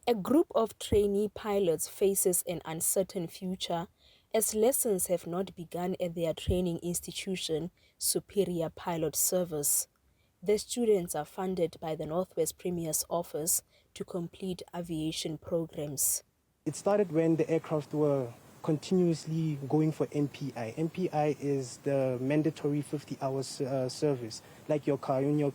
A group of trainee pilots faces an uncertain future as lessons have not begun at their training institution, Superior Pilot Service. The students are funded by the Northwest Premier's office to complete aviation programs. It started when the aircraft were continuously going for MPI. MPI is the mandatory 50-hour service. Like your car, when your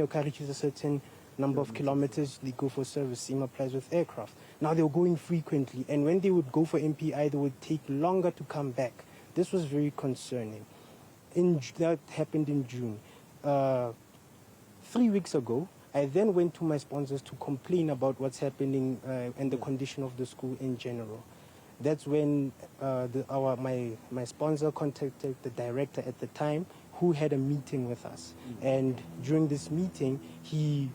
car reaches a certain number of kilometers, they go for service. Same applies with aircraft. Now they were going frequently, and when they would go for MPI, they would take longer to come back. This was very concerning. That happened in June. 3 weeks ago, I then went to my sponsors to complain about what's happening and the condition of the school in general. That's when my sponsor contacted the director at the time, who had a meeting with us. And during this meeting, he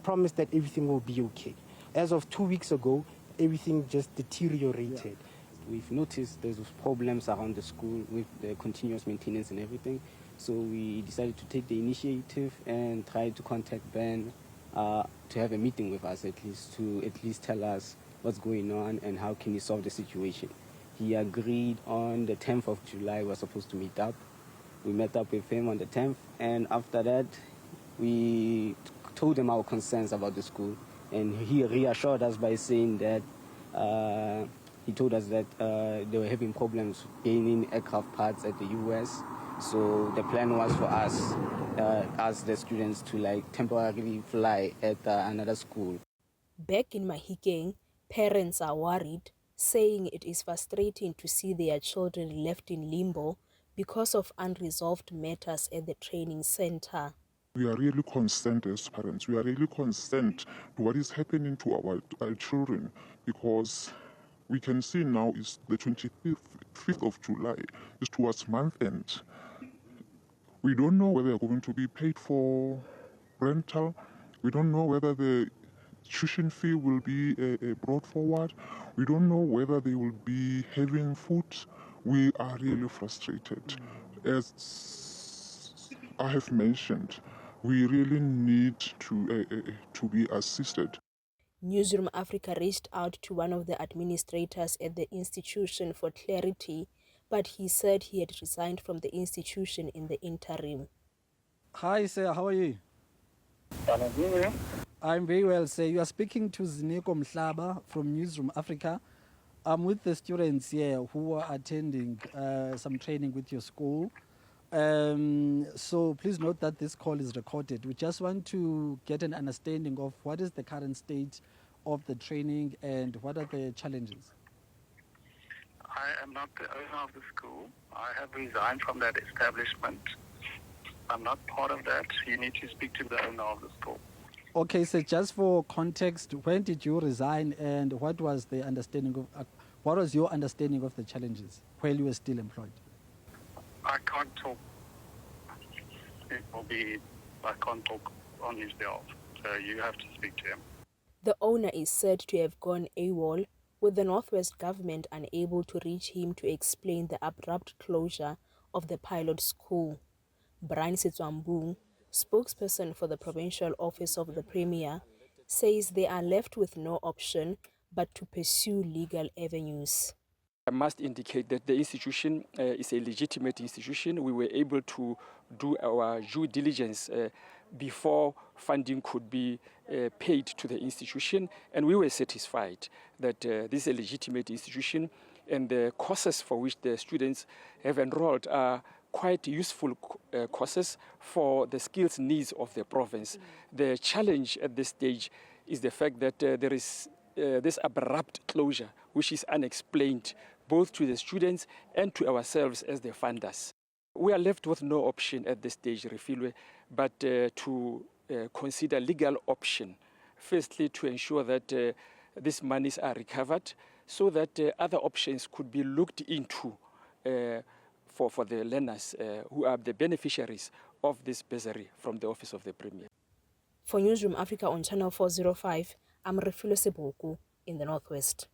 promised that everything will be okay. As of 2 weeks ago, everything just deteriorated. Yeah. We've noticed there's problems around the school with the continuous maintenance and everything. So we decided to take the initiative and try to contact Ben to have a meeting with us to at least tell us what's going on and how can he solve the situation. He agreed on the 10th of July we're supposed to meet up. We met up with him on the 10th, and after that we told him our concerns about the school, and he reassured us by saying that he told us that they were having problems gaining aircraft parts at the US. So the plan was for us, as the students, to temporarily fly at another school. Back in Mahikeng, parents are worried, saying it is frustrating to see their children left in limbo because of unresolved matters at the training center. We are really concerned as parents. We are really concerned to what is happening to our children, because we can see now is the 25th of July, is towards month end. We don't know whether they're going to be paid for rental. We don't know whether the tuition fee will be brought forward. We don't know whether they will be having food. We are really frustrated. As I have mentioned, we really need to be assisted. Newzroom Afrika reached out to one of the administrators at the institution for clarity, but he said he had resigned from the institution in the interim. Hi, sir. How are you? I'm very well, sir. You are speaking to Zineko Mhlaba from Newzroom Afrika. I'm with the students here who are attending some training with your school. So please note that this call is recorded. We just want to get an understanding of what is the current state of the training and what are the challenges. I am not the owner of the school. I have resigned from that establishment. I'm not part of that. You need to speak to the owner of the school. Okay, so just for context, when did you resign and what was the understanding of what was your understanding of the challenges while you were still employed? I can't talk. I can't talk on his behalf. So you have to speak to him. The owner is said to have gone AWOL, with the Northwest government unable to reach him to explain the abrupt closure of the pilot school. Brian Setswambung, spokesperson for the Provincial Office of the Premier, says they are left with no option but to pursue legal avenues. I must indicate that the institution is a legitimate institution. We were able to do our due diligence before funding could be paid to the institution, and we were satisfied that this is a legitimate institution, and the courses for which the students have enrolled are quite useful courses for the skills needs of the province. The challenge at this stage is the fact that there is this abrupt closure, which is unexplained both to the students and to ourselves as the funders. We are left with no option at this stage, Refiloe, but to consider legal option. Firstly, to ensure that these monies are recovered so that other options could be looked into for the learners who are the beneficiaries of this bursary from the Office of the Premier. For Newzroom Afrika on Channel 405, I'm Refiloe Seboko in the Northwest.